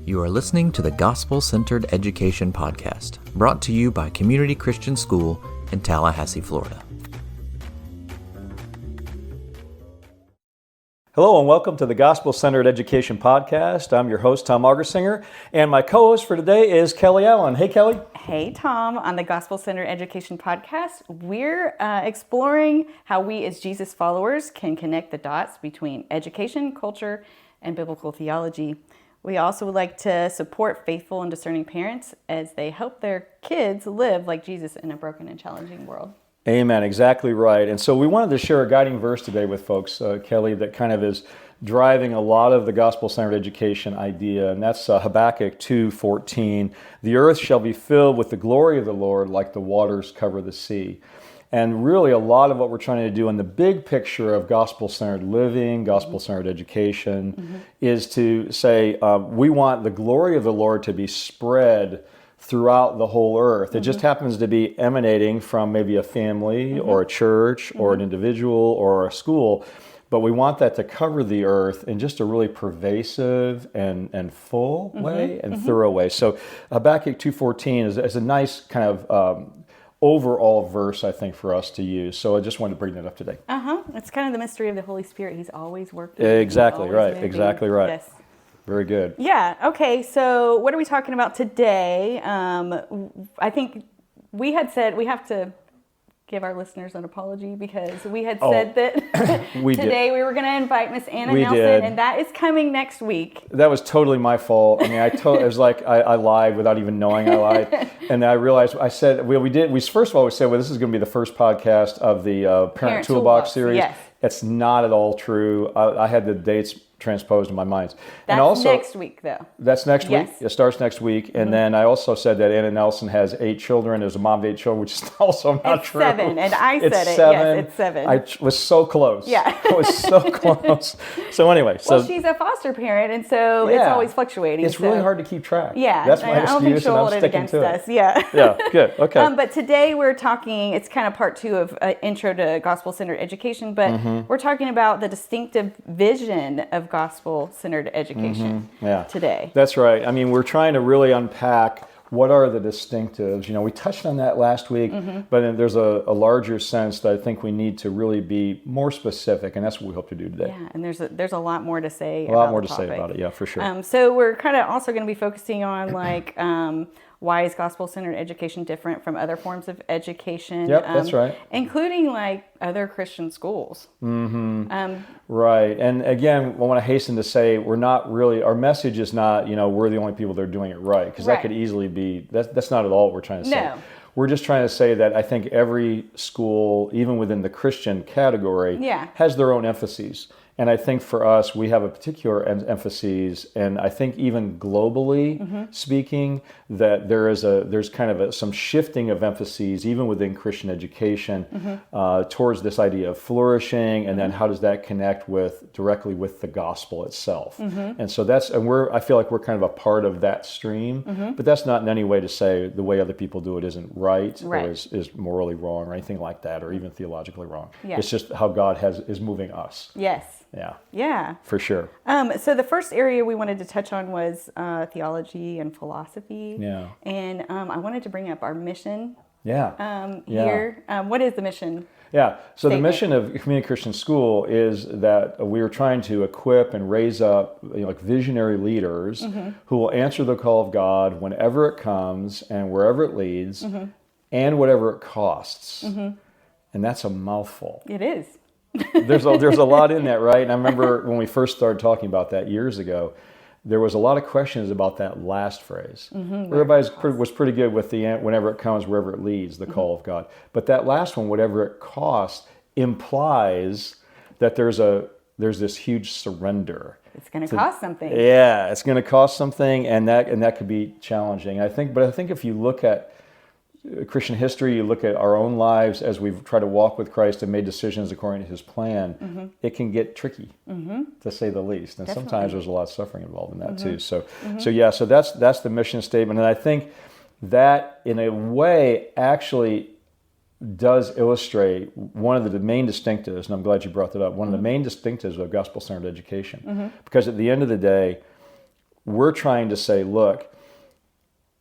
You are listening to the Gospel-Centered Education Podcast, brought to you by Community Christian School in Tallahassee, Florida. Hello and welcome to the Gospel-Centered Education Podcast. I'm your host, Tom Augersinger, and my co-host for today is Kelly Allen. Hey, Kelly. Hey, Tom. On the Gospel-Centered Education Podcast, we're exploring how we as Jesus followers can connect the dots between education, culture, and biblical theology. We also would like to support faithful and discerning parents as they help their kids live like Jesus in a broken and challenging world. Amen. Exactly right. And so we wanted to share a guiding verse today with folks, Kelly, that kind of is driving a lot of the gospel-centered education idea, and that's Habakkuk 2:14. The earth shall be filled with the glory of the Lord like the waters cover the sea. And really a lot of what we're trying to do in the big picture of gospel-centered living, gospel-centered education, is to say we want the glory of the Lord to be spread throughout the whole earth. It just happens to be emanating from maybe a family or a church or an individual or a school, but we want that to cover the earth in just a really pervasive and full way and thorough way. So Habakkuk 2:14 is a nice kind of overall verse, I think, for us to use. So I just wanted to bring that up today. It's kind of the mystery of the Holy Spirit. He's always working. Exactly right. Moving. Exactly right. Yes. Very good. Yeah. Okay. So what are we talking about today? I think we had said we have to give our listeners an apology because we had said that today we were going to invite Miss Anna Nelson, and that is coming next week. That was totally my fault. I mean, it was like I lied without even knowing I lied, and I realized I said we did. We first of all we said, well, this is going to be the first podcast of the Parent Toolbox series. Yes. It's not at all true. I had the dates transposed in my mind. That's and also, next week, though. That's next week? Yes. It starts next week. And then I also said that Anna Nelson has 8 children. There's a mom of 8 children, which is also not true. 7, and I said it's it. 7. Yes, it's 7. I was so close. Yeah. I was so close. So anyway. Well, she's a foster parent, and so it's always fluctuating. It's really hard to keep track. Yeah. That's my excuse, I don't think she'll and I'm hold it sticking against to us. it. Yeah. Yeah, good. Okay. But today we're talking, it's kind of part 2 of Intro to Gospel-Centered Education, but we're talking about the distinctive vision of Gospel-Centered Education today. That's right. I mean, we're trying to really unpack what are the distinctives. You know, we touched on that last week, but then there's a larger sense that I think we need to really be more specific, and that's what we hope to do today. Yeah, and there's a lot more to say about it. A lot more to say about it, yeah, for sure. So we're kind of also going to be focusing on like why is gospel-centered education different from other forms of education? Yep, that's right. Including like other Christian schools. Right, and again, I want to hasten to say we're not really, our message is not, we're the only people that are doing it right, because that could easily be, that's not at all what we're trying to say. No. We're just trying to say that I think every school, even within the Christian category, has their own emphases. And I think for us, we have a particular emphasis, and I think even globally speaking, that there's kind of some shifting of emphases, even within Christian education, towards this idea of flourishing, and then how does that connect directly with the gospel itself? And so I feel like we're kind of a part of that stream, but that's not in any way to say the way other people do it isn't right. Or is morally wrong or anything like that, or even theologically wrong. Yeah. It's just how God is moving us. Yes. Yeah. For sure. So the first area we wanted to touch on was theology and philosophy. Yeah. And I wanted to bring up our mission. Here. What is the mission? Yeah. So statement? The mission of Community Christian School is that we are trying to equip and raise up like visionary leaders who will answer the call of God whenever it comes and wherever it leads and whatever it costs. And that's a mouthful. It is. There's a lot in that, right? And I remember when we first started talking about that years ago, there was a lot of questions about that last phrase. Everybody was pretty good with the whenever it comes, wherever it leads, the call of God. But that last one, whatever it costs, implies that there's this huge surrender. It's going to cost something. Yeah, it's going to cost something, and that could be challenging. I think if you look at Christian history, you look at our own lives as we've tried to walk with Christ and made decisions according to His plan, it can get tricky, to say the least. And Definitely. Sometimes there's a lot of suffering involved in that too. So that's the mission statement. And I think that in a way actually does illustrate one of the main distinctives, and I'm glad you brought that up, one of the main distinctives of gospel-centered education. Because at the end of the day, we're trying to say, look,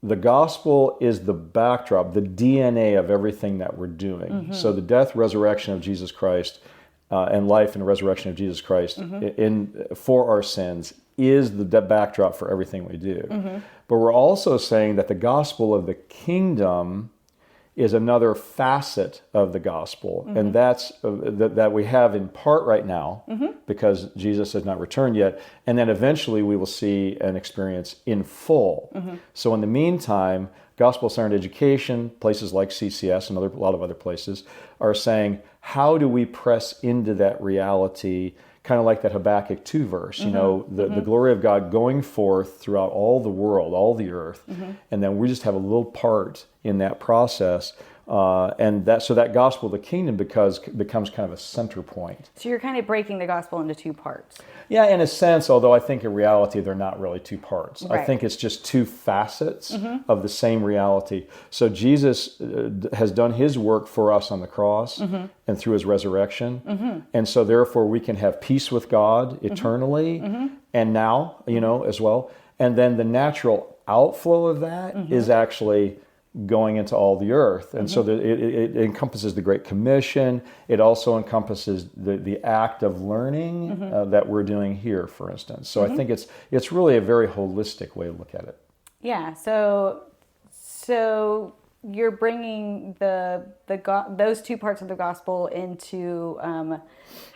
the gospel is the backdrop, the DNA of everything that we're doing. So the death, resurrection of Jesus Christ, and life and resurrection of Jesus Christ for our sins is the backdrop for everything we do. But we're also saying that the gospel of the kingdom is another facet of the gospel, and that's that we have in part right now, because Jesus has not returned yet, and then eventually we will see and experience in full. So in the meantime, gospel-centered education, places like CCS and a lot of other places, are saying, how do we press into that reality, kind of like that Habakkuk 2 verse, the glory of God going forth throughout all the world, all the earth, and then we just have a little part in that process, and that gospel of the kingdom becomes kind of a center point. So you're kind of breaking the gospel into two parts. Yeah, in a sense, although I think in reality they're not really two parts. Right. I think it's just two facets of the same reality. So Jesus has done his work for us on the cross and through his resurrection. And so therefore we can have peace with God eternally and now, as well. And then the natural outflow of that is actually going into all the earth. And so it encompasses the Great Commission. It also encompasses the act of learning that we're doing here, for instance. So I think it's really a very holistic way to look at it. Yeah, so you're bringing those two parts of the gospel into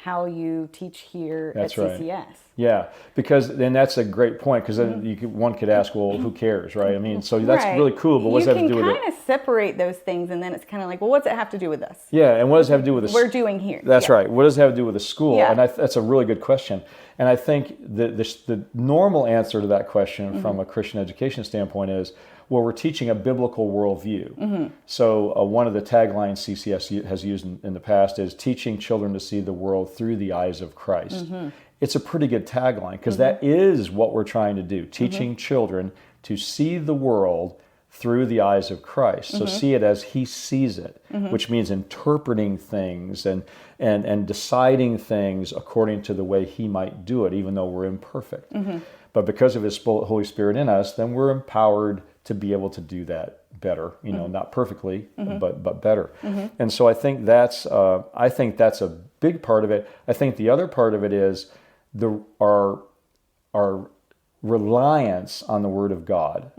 how you teach here at CCS. Right. Yeah, because then that's a great point, because then one could ask, well, who cares, right? I mean, so that's really cool, but what does that have to do with it? You can kind of separate those things, and then it's kind of like, well, what's it have to do with us? Yeah, and what does it have to do with we're doing here? That's right. What does it have to do with the school? Yeah. And that's a really good question. And I think the normal answer to that question from a Christian education standpoint is, well, we're teaching a biblical worldview. So one of the taglines CCS has used in the past is teaching children to see the world through the eyes of Christ. It's a pretty good tagline, because that is what we're trying to do, teaching children to see the world through the eyes of Christ. So see it as he sees it, which means interpreting things and deciding things according to the way he might do it, even though we're imperfect. But because of his Holy Spirit in us, then we're empowered to be able to do that better, not perfectly, but better. And so I think that's a big part of it. I think the other part of it is our reliance on the Word of God,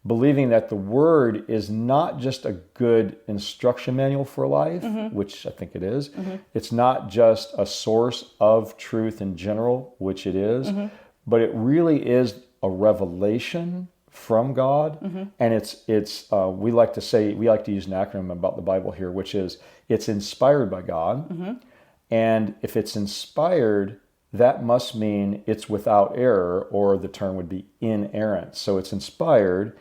believing that the Word is not just a good instruction manual for life, which I think it is. It's not just a source of truth in general, which it is, but it really is a revelation from God, and it's we like to use an acronym about the Bible here, which is it's inspired by God, and if it's inspired, that must mean it's without error, or the term would be inerrant. So it's inspired,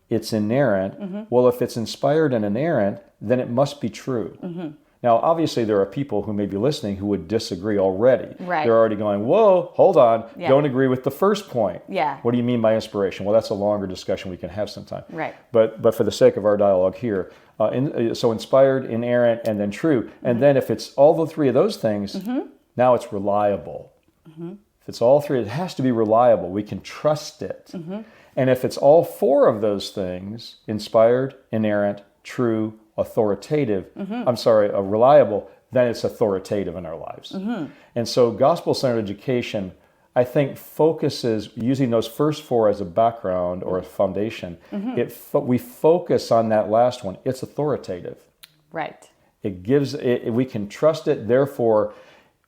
it's inerrant. Well, if it's inspired and inerrant, then it must be true. Now, obviously, there are people who may be listening who would disagree already. Right. They're already going, whoa, hold on, don't agree with the first point. Yeah. What do you mean by inspiration? Well, that's a longer discussion we can have sometime. Right. But for the sake of our dialogue here, so inspired, inerrant, and then true. And then if it's all the three of those things, now it's reliable. If it's all three, it has to be reliable. We can trust it. And if it's all four of those things, inspired, inerrant, true, authoritative, reliable, then it's authoritative in our lives. And so gospel-centered education, I think, focuses, using those first four as a background or a foundation, we focus on that last one. It's authoritative. Right. It gives, we can trust it, therefore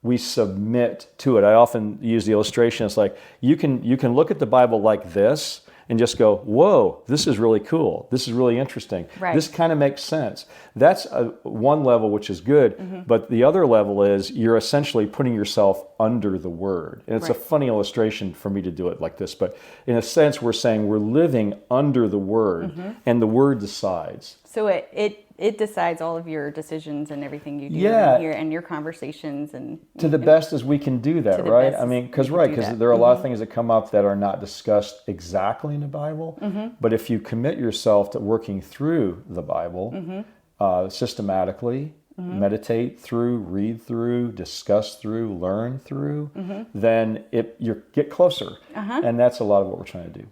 we submit to it. I often use the illustration, it's like, you can look at the Bible like this, and just go, whoa, this is really cool. This is really interesting. Right. This kind of makes sense. That's one level, which is good. But the other level is you're essentially putting yourself under the Word. And it's a funny illustration for me to do it like this. But in a sense, we're saying we're living under the Word, and the Word decides. So it decides all of your decisions and everything you do here, and your conversations, and to the best as we can do that, right? I mean, because there are a lot of things that come up that are not discussed exactly in the Bible. But if you commit yourself to working through the Bible systematically meditate through, read through, discuss through, learn through, then you get closer. And that's a lot of what we're trying to do.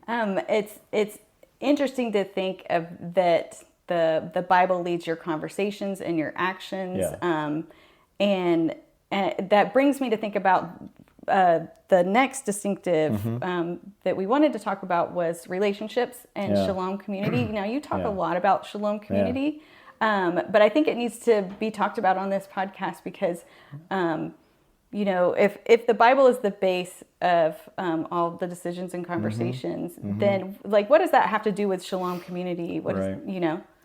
It's interesting to think of that the Bible leads your conversations and your actions. Yeah. And that brings me to think about the next distinctive that we wanted to talk about was relationships and Shalom community. Now, you talk a lot about Shalom community, but I think it needs to be talked about on this podcast because, if the Bible is the base of all the decisions and conversations, then what does that have to do with Shalom community? What is,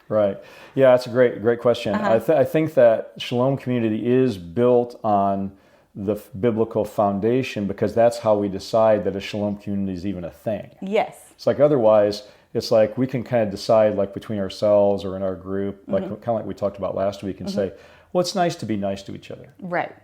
Right. Yeah, that's a great question. I think that Shalom community is built on the biblical foundation because that's how we decide that a Shalom community is even a thing. Yes. It's otherwise, it's we can kind of decide between ourselves or in our group, kind of like we talked about last week and say, well, it's nice to be nice to each other. Right.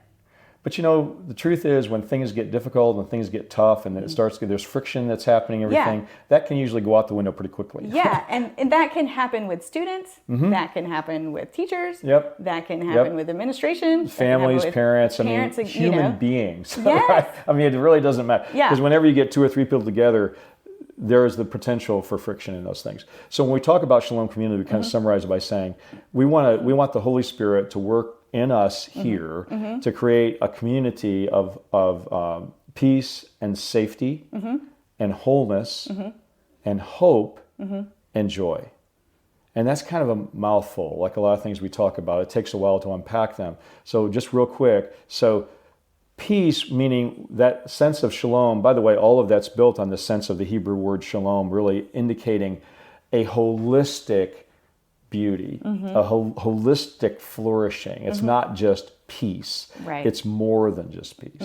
But the truth is when things get difficult and things get tough and it starts, there's friction that's happening, everything, that can usually go out the window pretty quickly. Yeah, and that can happen with students, that can happen with teachers, that can happen with administration. Families, parents, human beings. Yes. Right? It really doesn't matter. Because whenever you get 2 or 3 people together, there is the potential for friction in those things. So when we talk about Shalom community, we kind of summarize it by saying, we want the Holy Spirit to work in us here to create a community of peace and safety and wholeness and hope and joy. And that's kind of a mouthful, like a lot of things we talk about. It takes a while to unpack them. So just real quick, peace, meaning that sense of shalom. By the way, all of that's built on the sense of the Hebrew word shalom, really indicating a holistic beauty, a holistic flourishing. It's not just peace. Right. It's more than just peace.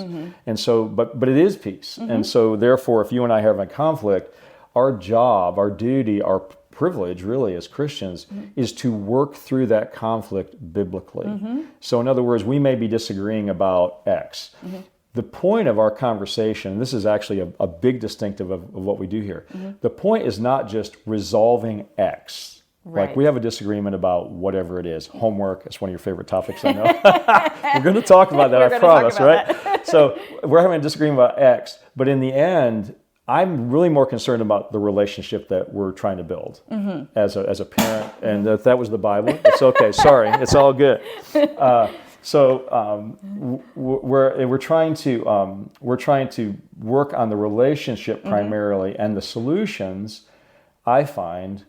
And so, but it is peace. And so therefore, if you and I have a conflict, our job, our duty, our privilege really as Christians is to work through that conflict biblically. So in other words, we may be disagreeing about X. The point of our conversation, and this is actually a big distinctive of what we do here, the point is not just resolving X. Right. We have a disagreement about whatever it is. Homework, it's one of your favorite topics, I know. We're going to talk about that, I promise, right? So we're having a disagreement about X, but in the end, I'm really more concerned about the relationship that we're trying to build as a parent. And if that was the Bible, it's okay. Sorry, it's all good. We're trying to work on the relationship primarily, and the solutions, I find,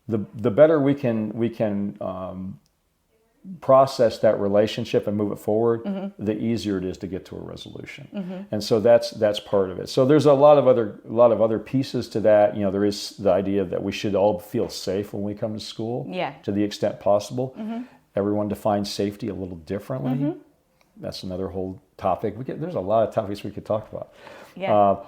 the better we can process that relationship and move it forward, the easier it is to get to a resolution. And so that's part of it. So there's a lot of other pieces to that. There is the idea that we should all feel safe when we come to school, to the extent possible. Everyone defines safety a little differently. That's another whole topic. There's a lot of topics we could talk about.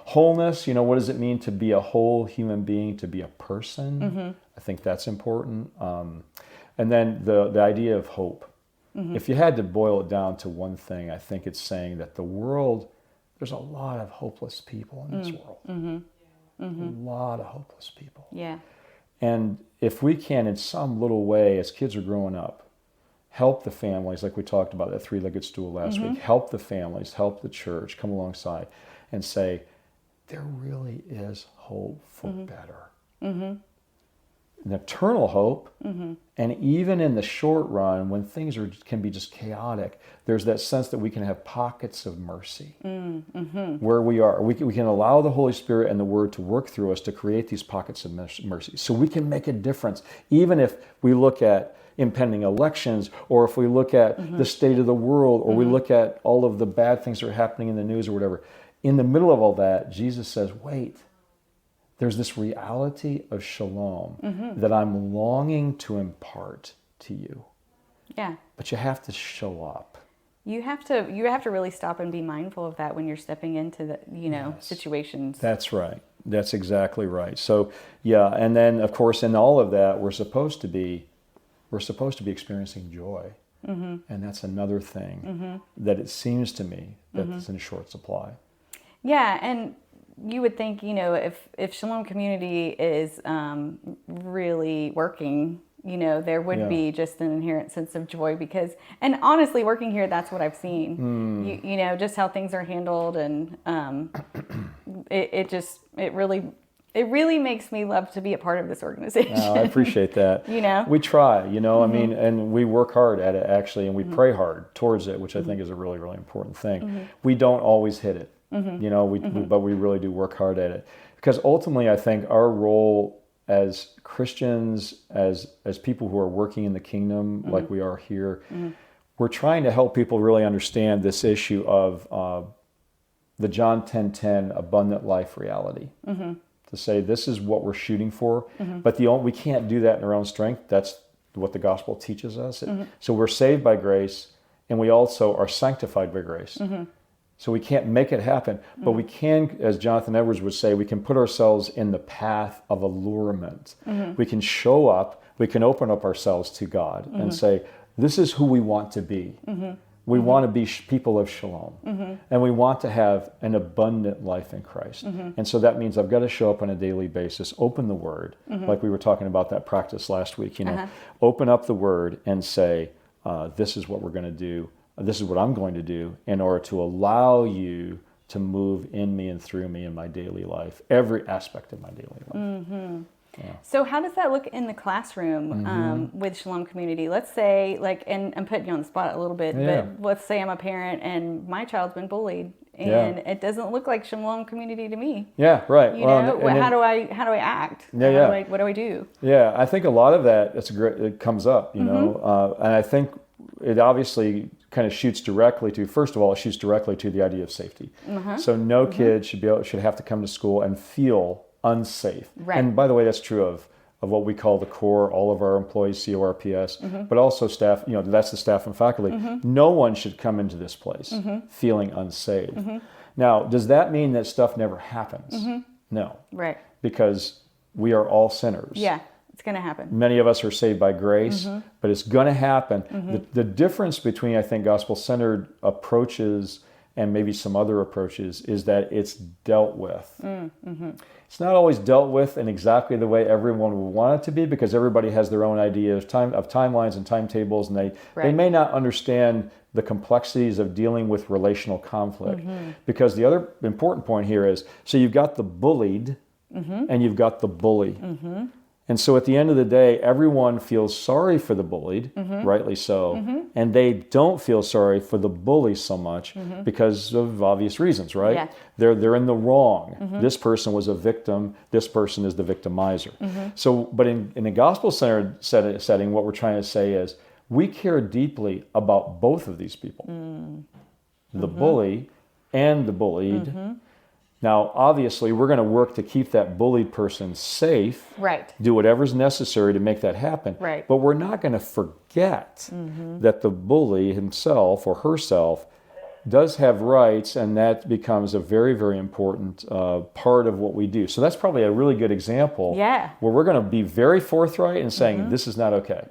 Wholeness, what does it mean to be a whole human being, to be a person? I think that's important. And then the idea of hope. If you had to boil it down to one thing, I think it's saying that there's a lot of hopeless people in this world. A lot of hopeless people. And if we can, in some little way, as kids are growing up, help the families, like we talked about that 3-legged stool last week, help the families, help the church, come alongside and say, there really is hope for better. An eternal hope, and even in the short run, when things can be just chaotic, there's that sense that we can have pockets of mercy where we are. We can allow the Holy Spirit and the Word to work through us to create these pockets of mercy. So we can make a difference, even if we look at impending elections, or if we look at the state of the world, or we look at all of the bad things that are happening in the news or whatever. In the middle of all that, Jesus says, wait, there's this reality of shalom that I'm longing to impart to you. But you have to show up. You have to really stop and be mindful of that when you're stepping into the situations. That's right. That's exactly right. So and then of course in all of that we're supposed to be experiencing joy. And that's another thing that it seems to me that is in short supply. And you would think, if Shalom community is really working, there would be just an inherent sense of joy because, and honestly, working here, that's what I've seen. Just how things are handled, and it really makes me love to be a part of this organization. I appreciate that. We try. I mean, and we work hard at it actually, and we pray hard towards it, which I think is a really, really important thing. We don't always hit it, but we really do work hard at it because ultimately, I think our role as Christians, as people who are working in the kingdom, like we are here, we're trying to help people really understand this issue of the John 10:10 abundant life reality. To say this is what we're shooting for, but we can't do that in our own strength. That's what the gospel teaches us. So we're saved by grace, and we also are sanctified by grace. So we can't make it happen, but we can, as Jonathan Edwards would say, we can put ourselves in the path of allurement. We can show up, we can open up ourselves to God and say, this is who we want to be. We want to be people of shalom, and we want to have an abundant life in Christ. And so that means I've got to show up on a daily basis, open the Word, like we were talking about that practice last week, open up the Word and say, this is what we're going to do. This is what I'm going to do in order to allow you to move in me and through me in my daily life, every aspect of my daily life. So how does that look in the classroom with Shalom Community? Let's say, and I'm putting you on the spot a little bit, but let's say I'm a parent and my child's been bullied, and it doesn't look like Shalom Community to me. Yeah, right. How do I act? What do I do? Yeah, I think a lot of that it comes up, and I think it obviously kind of shoots directly to, first of all, it shoots directly to the idea of safety. So no kid should have to come to school and feel unsafe. Right. And by the way, that's true of what we call the core, all of our employees, CORPS, but also staff, that's the staff and faculty. No one should come into this place feeling unsafe. Now, does that mean that stuff never happens? No. Right. Because we are all sinners. Yeah, it's going to happen. Many of us are saved by grace, but it's going to happen. The difference between, I think, gospel-centered approaches and maybe some other approaches is that it's dealt with. It's not always dealt with in exactly the way everyone would want it to be, because everybody has their own idea of timelines and timetables, and they may not understand the complexities of dealing with relational conflict. Because the other important point here is, so you've got the bullied and you've got the bully. And so at the end of the day, everyone feels sorry for the bullied, rightly so, and they don't feel sorry for the bully so much because of obvious reasons, right? Yeah. They're in the wrong. This person was a victim. This person is the victimizer. So, but in a gospel-centered setting, what we're trying to say is we care deeply about both of these people, the bully and the bullied. Now, obviously, we're going to work to keep that bullied person safe. Right. Do whatever's necessary to make that happen. Right. But we're not going to forget that the bully himself or herself does have rights, and that becomes a very, very important part of what we do. So that's probably a really good example where we're going to be very forthright in saying this is not okay,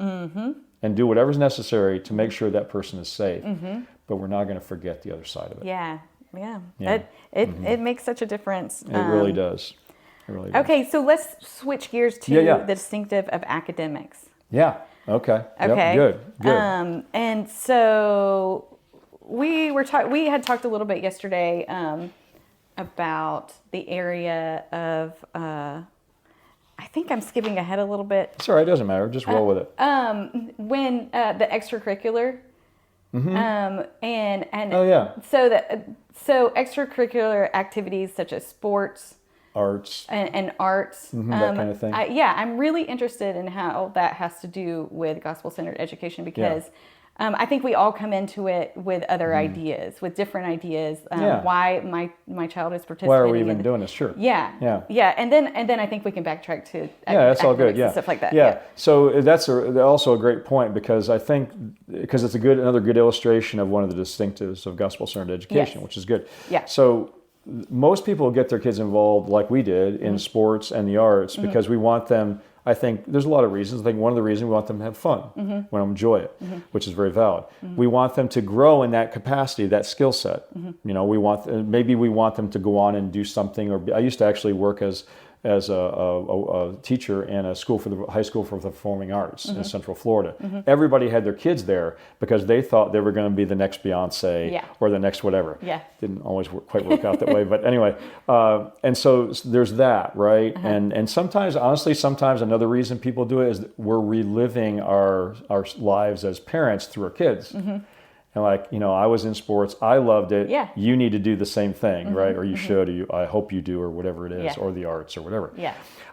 and do whatever's necessary to make sure that person is safe. But we're not going to forget the other side of it. Yeah. It makes such a difference. It really does. It really does. Okay, so let's switch gears to the distinctive of academics. Yeah. Okay. Okay. Yep. Good. And so we had talked a little bit yesterday about the area of. I think I'm skipping ahead a little bit. It's all right. It doesn't matter. Just roll with it. When the extracurricular. So extracurricular activities such as sports, arts, and arts, that kind of thing. I'm really interested in how that has to do with gospel-centered education, because I think we all come into it with other ideas, with different ideas. Why my child is participating. Why are we even doing this? Sure. Yeah. And then I think we can backtrack to that's all good. And stuff like that. Yeah. So that's also a great point, because I think it's another good illustration of one of the distinctives of gospel-centered education, which is good. Yeah. So most people get their kids involved like we did in sports and the arts because we want them. I think there's a lot of reasons. I think one of the reasons we want them to have fun, we want them to enjoy it, which is very valid. We want them to grow in that capacity, that skill set. We want them to go on and do something. Or I used to actually work as as a teacher in a school for the high school for the performing arts in Central Florida. Everybody had their kids there because they thought they were going to be the next Beyonce or the next whatever. Didn't always quite work out that way, but anyway. And so there's that, right? And sometimes, honestly, sometimes another reason people do it is that we're reliving our lives as parents through our kids. And like, I was in sports, I loved it. You need to do the same thing, right? Or you should, or I hope you do, or whatever it is, or the arts, or whatever.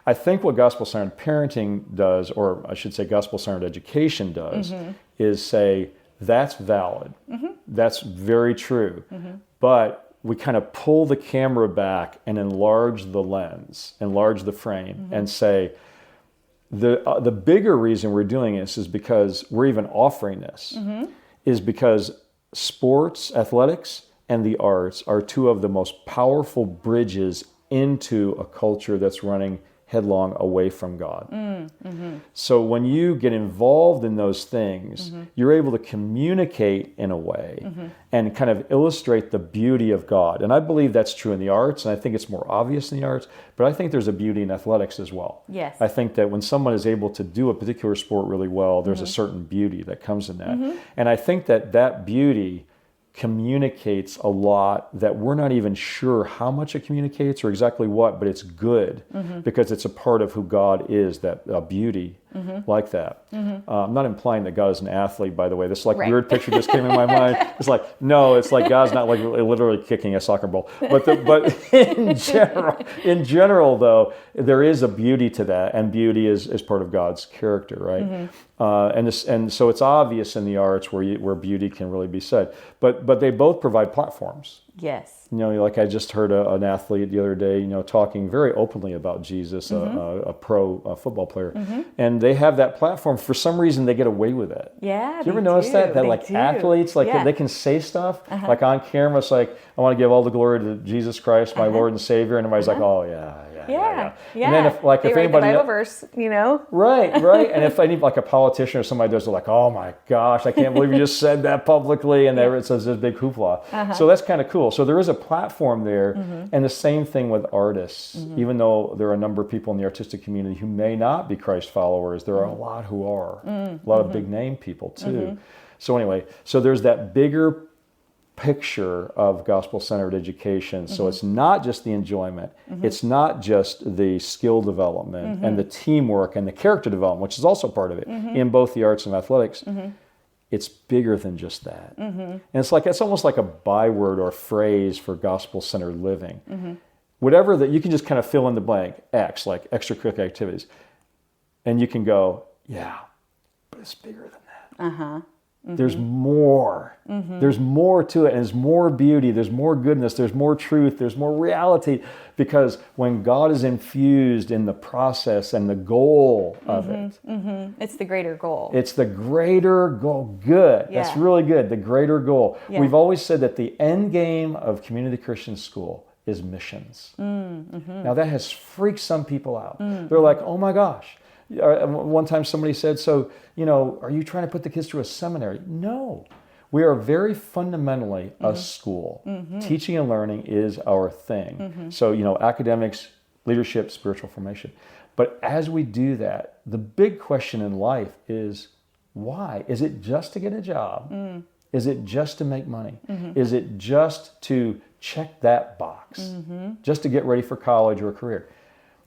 I think what gospel-centered parenting does, or I should say gospel-centered education does, is say, that's valid. That's very true. But we kind of pull the camera back and enlarge the lens, enlarge the frame, and say, the bigger reason we're doing this is because we're even offering this. Is because sports, athletics, and the arts are two of the most powerful bridges into a culture that's running headlong away from God. So when you get involved in those things, you're able to communicate in a way and kind of illustrate the beauty of God. And I believe that's true in the arts, and I think it's more obvious in the arts, but I think there's a beauty in athletics as well. I think that when someone is able to do a particular sport really well, there's a certain beauty that comes in that. And I think that beauty communicates a lot that we're not even sure how much it communicates or exactly what, but it's good because it's a part of who God is, that beauty like that. I'm not implying that God is an athlete, by the way. This weird picture just came in my mind. It's like, no, it's like God's not like literally kicking a soccer ball. But in general, though, there is a beauty to that, and beauty is part of God's character, right? And so it's obvious in the arts where beauty can really be said. But they both provide platforms. Like I just heard an athlete the other day, talking very openly about Jesus, a pro football player, and they have that platform. For some reason, they get away with it. Do you ever notice that athletes, they can say stuff like on camera. It's like, I want to give all the glory to Jesus Christ, my Lord and Savior, and everybody's like, oh yeah. And then if anybody, the Bible verse, right. And if any a politician or somebody does, they're like, oh my gosh, I can't believe you just said that publicly, and it says this big hoopla. So that's kind of cool. So there is a platform there, and the same thing with artists. Even though there are a number of people in the artistic community who may not be Christ followers, there are a lot who are. A lot of big name people too. So anyway, so there's that bigger picture of gospel-centered education. So it's not just the enjoyment, it's not just the skill development and the teamwork and the character development, which is also part of it in both the arts and athletics. It's bigger than just that. And it's almost like a byword or phrase for gospel-centered living. Whatever that, you can just kind of fill in the blank, X, like extracurricular activities. And you can go, yeah, but it's bigger than that. There's more. There's more to it, and there's more beauty, there's more goodness, there's more truth, there's more reality, because when God is infused in the process and the goal of it. It's the greater goal. It's the greater goal. Good. That's really good. The greater goal. We've always said that the end game of Community Christian School is missions. Now that has freaked some people out. They're like, oh my gosh. One time somebody said, so, are you trying to put the kids through a seminary? No. We are very fundamentally a school. Teaching and learning is our thing. So, academics, leadership, spiritual formation. But as we do that, the big question in life is, why? Is it just to get a job? Is it just to make money? Is it just to check that box? Just to get ready for college or a career?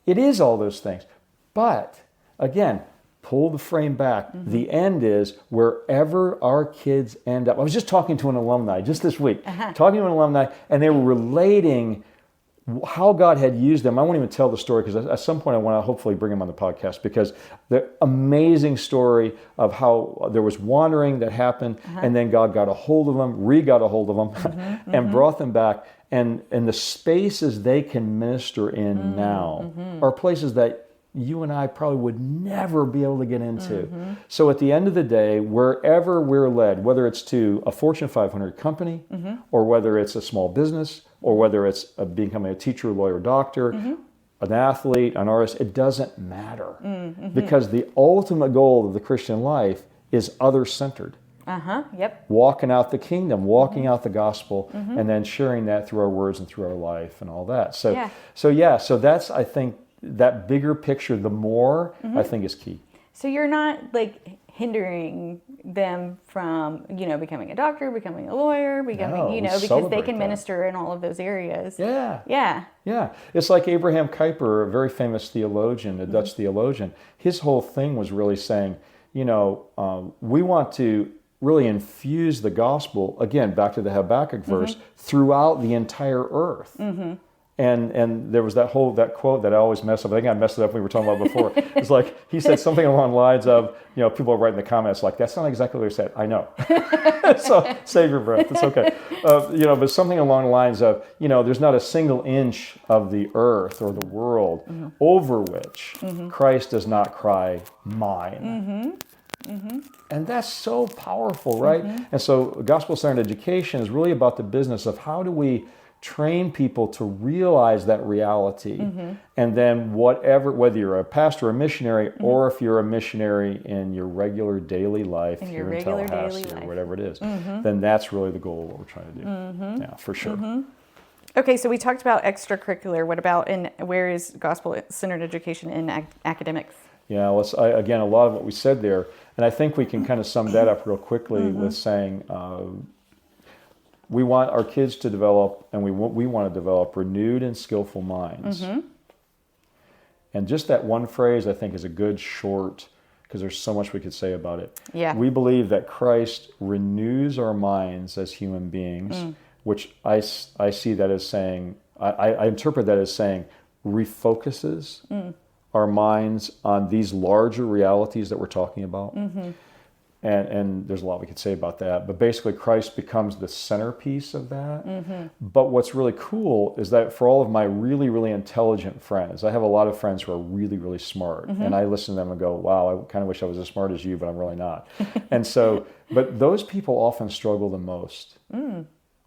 It is all those things. But again, pull the frame back. The end is wherever our kids end up. I was just talking to an alumni just this week, talking to an alumni, and they were relating how God had used them. I won't even tell the story because at some point I want to hopefully bring them on the podcast, because the amazing story of how there was wandering that happened, and then God got a hold of them, got a hold of them, and brought them back. And the spaces they can minister in now are places that you and I probably would never be able to get into. So at the end of the day, wherever we're led, whether it's to a Fortune 500 company, or whether it's a small business, or whether it's becoming a teacher, lawyer, doctor, an athlete, an artist, it doesn't matter. Because the ultimate goal of the Christian life is other-centered. Walking out the kingdom, walking out the gospel, and then sharing that through our words and through our life and all that. So that's, I think, that bigger picture, the more, I think is key. So you're not like hindering them from, becoming a doctor, becoming a lawyer, becoming, No, because they can that. minister in all of those areas. Yeah. Yeah. Yeah. It's like Abraham Kuyper, a very famous theologian, a Dutch theologian. His whole thing was really saying, we want to really infuse the gospel, again, back to the Habakkuk verse, throughout the entire earth. And there was that quote that I always mess up. I think I messed it up when we were talking about before. It's like, he said something along the lines of, people are writing in the comments like, that's not exactly what he said. I know. So save your breath. It's okay. But something along the lines of, there's not a single inch of the earth or the world over which Christ does not cry, mine. And that's so powerful, right? And so gospel-centered education is really about the business of how do we train people to realize that reality, and then whether you're a pastor or a missionary, or if you're a missionary in your regular daily life here in Tallahassee or whatever it is, then that's really the goal of what we're trying to do. Yeah, for sure. Okay, so we talked about extracurricular. What about where is gospel-centered education in academics? Yeah, again, a lot of what we said there, and I think we can kind of sum that up real quickly with saying, we want our kids to develop, and we want to develop renewed and skillful minds. And just that one phrase, I think, is a good short, because there's so much we could say about it. Yeah. We believe that Christ renews our minds as human beings, which I see that as saying, I interpret that as saying, refocuses our minds on these larger realities that we're talking about. And there's a lot we could say about that. But basically, Christ becomes the centerpiece of that. But what's really cool is that for all of my really, really intelligent friends, I have a lot of friends who are really, really smart. And I listen to them and go, wow, I kind of wish I was as smart as you, but I'm really not. And so, but those people often struggle the most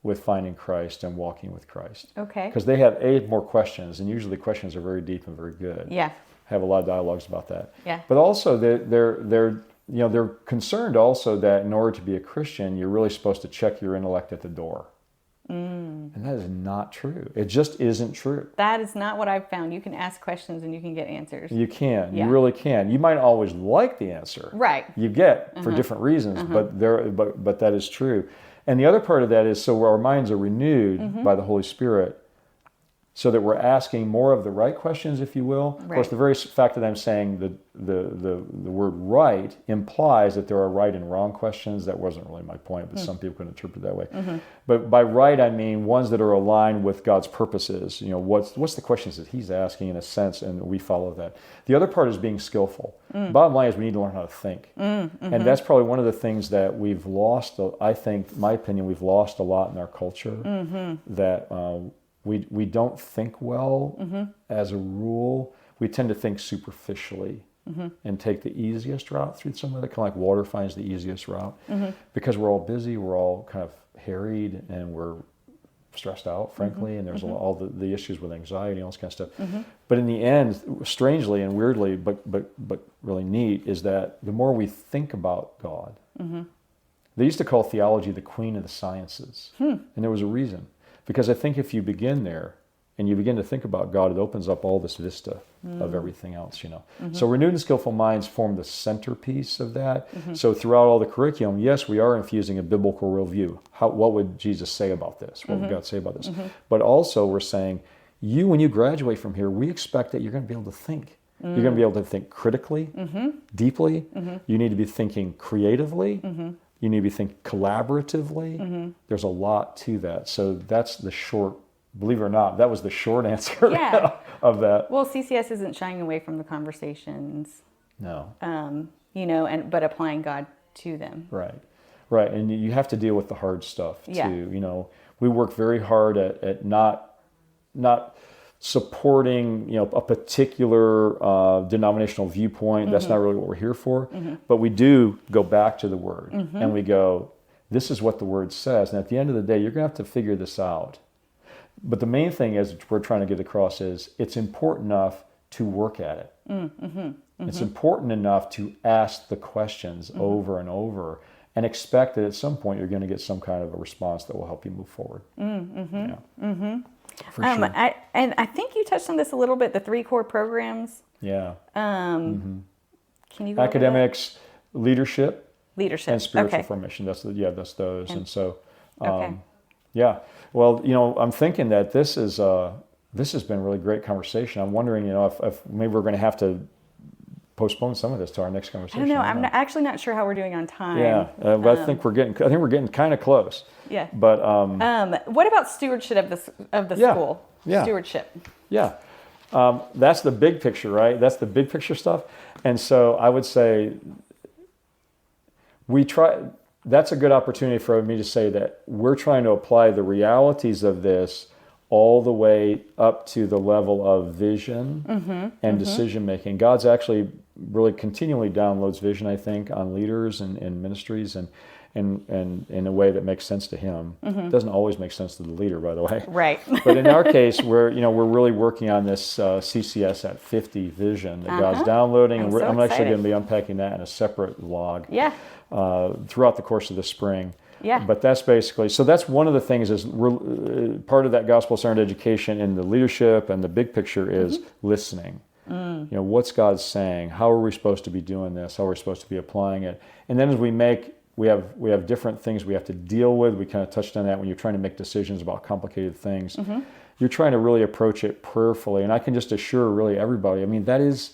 with finding Christ and walking with Christ. Okay. Because they have more questions, and usually the questions are very deep and very good. Yeah. I have a lot of dialogues about that. Yeah. But also they're concerned also that in order to be a Christian, you're really supposed to check your intellect at the door. And that is not true. It just isn't true. That is not what I've found. You can ask questions and you can get answers. You can. Yeah. You really can. You might always like the answer. Right. You get for different reasons, but that is true. And the other part of that is so our minds are renewed by the Holy Spirit, so that we're asking more of the right questions, if you will. Of course, the very fact that I'm saying the word right implies that there are right and wrong questions. That wasn't really my point, but some people can interpret it that way. But by right, I mean ones that are aligned with God's purposes. What's the questions that He's asking in a sense, and we follow that. The other part is being skillful. Bottom line is we need to learn how to think. And that's probably one of the things that we've lost, I think, in my opinion, we've lost a lot in our culture, that we don't think well as a rule. We tend to think superficially and take the easiest route through some of it, kind of like water finds the easiest route. Because we're all busy, we're all kind of harried, and we're stressed out, frankly, and there's all the issues with anxiety and all this kind of stuff. But in the end, strangely and weirdly, but really neat, is that the more we think about God, they used to call theology the queen of the sciences. And there was a reason. Because I think if you begin there and you begin to think about God, it opens up all this vista of everything else, So renewed and skillful minds form the centerpiece of that. So throughout all the curriculum, yes, we are infusing a biblical worldview. What would Jesus say about this? What would God say about this? But also we're saying, when you graduate from here, we expect that you're going to be able to think. You're going to be able to think critically, deeply. You need to be thinking creatively. You need to be thinking collaboratively. There's a lot to that. So that's the short, believe it or not, that was the short answer of that. Well, CCS isn't shying away from the conversations. No. But applying God to them. Right. And you have to deal with the hard stuff too. We work very hard at not supporting a particular denominational viewpoint. That's not really what we're here for. But we do go back to the Word and we go, this is what the Word says. And at the end of the day, you're going to have to figure this out. But the main thing is we're trying to get across is it's important enough to work at it. It's important enough to ask the questions over and over and expect that at some point you're going to get some kind of a response that will help you move forward. For sure. I think you touched on this a little bit, the 3 core programs. Yeah. Can you go Academics, leadership, leadership, and spiritual formation. That's those. And so, yeah. Well, I'm thinking that this has been a really great conversation. I'm wondering, if maybe we're going to have to postpone some of this to our next conversation. I don't know. I'm actually not sure how we're doing on time. Yeah, but I think we're getting kind of close. Yeah. But what about stewardship of the school? Yeah. Stewardship. Yeah. That's the big picture, right? That's the big picture stuff. And so I would say that's a good opportunity for me to say that we're trying to apply the realities of this all the way up to the level of vision and decision making. God's actually really continually downloads vision, I think, on leaders and ministries and in a way that makes sense to him. It doesn't always make sense to the leader, by the way. Right. But in our case, we're really working on this CCS at 50 vision that God's downloading, and I'm actually going to be unpacking that in a separate vlog throughout the course of the spring. Yeah. But that's basically, so that's one of the things is part of that gospel-centered education in the leadership and the big picture is listening. What's God saying? How are we supposed to be doing this? How are we supposed to be applying it? And then as we have different things we have to deal with. We kind of touched on that when you're trying to make decisions about complicated things. You're trying to really approach it prayerfully. And I can just assure really everybody, that is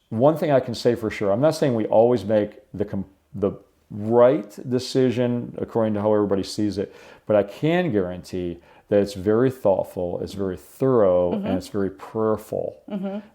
one thing I can say for sure. I'm not saying we always make the right decision according to how everybody sees it, but I can guarantee that it's very thoughtful, it's very thorough, and it's very prayerful.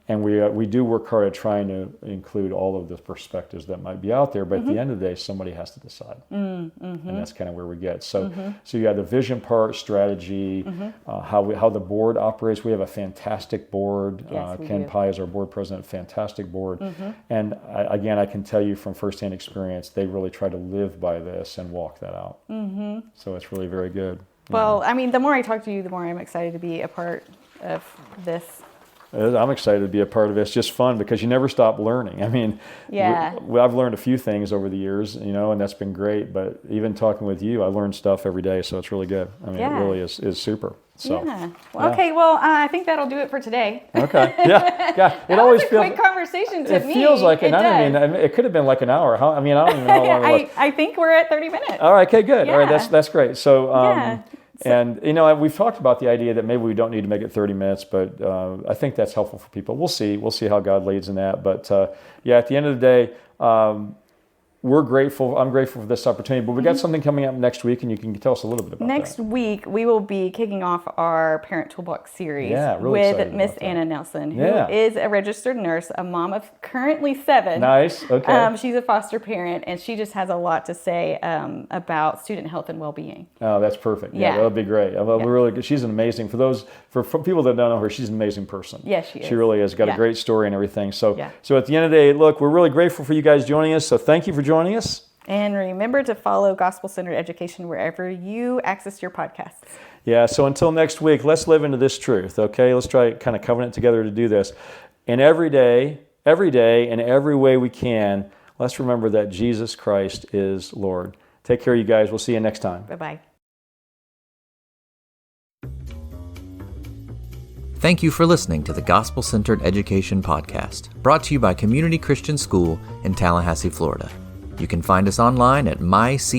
And we do work hard at trying to include all of the perspectives that might be out there, but at the end of the day, somebody has to decide. And that's kind of where we get. So you have the vision part, strategy, how the board operates. We have a fantastic board. Yes, Ken Pye is our board president, fantastic board. And I can tell you from firsthand experience, they really try to live by this and walk that out. So it's really very good. Well, the more I talk to you, the more I'm excited to be a part of this. I'm excited to be a part of it. It's just fun because you never stop learning. I've learned a few things over the years, and that's been great. But even talking with you, I learn stuff every day, so it's really good. It really is super. So, Okay. Well, I think that'll do it for today. Okay. Yeah. God, That was a quick conversation to me. It feels like it. It could have been like an hour. I don't even know how long it was. I think we're at 30 minutes. All right. Okay. Good. All right. That's great. So. So, and we've talked about the idea that maybe we don't need to make it 30 minutes, but I think that's helpful for people. We'll see how God leads in that. But at the end of the day, we're grateful. I'm grateful for this opportunity, but we got something coming up next week, and you can tell us a little bit about that. Next week, we will be kicking off our Parent Toolbox series with Miss Anna Nelson, who is a registered nurse, a mom of currently 7. Nice. Okay. She's a foster parent, and she just has a lot to say about student health and well-being. Oh, that's perfect. Yeah, that would be great. Really, she's an amazing. For people that don't know her, she's an amazing person. Yes, she is. She really has got a great story and everything. So at the end of the day, look, we're really grateful for you guys joining us. So thank you for joining us. And remember to follow Gospel-Centered Education wherever you access your podcasts. Yeah, so until next week, let's live into this truth, okay? Let's try kind of covenant together to do this. And every day, in every way we can, let's remember that Jesus Christ is Lord. Take care, you guys. We'll see you next time. Bye-bye. Thank you for listening to the Gospel-Centered Education Podcast, brought to you by Community Christian School in Tallahassee, Florida. You can find us online at myccs.org.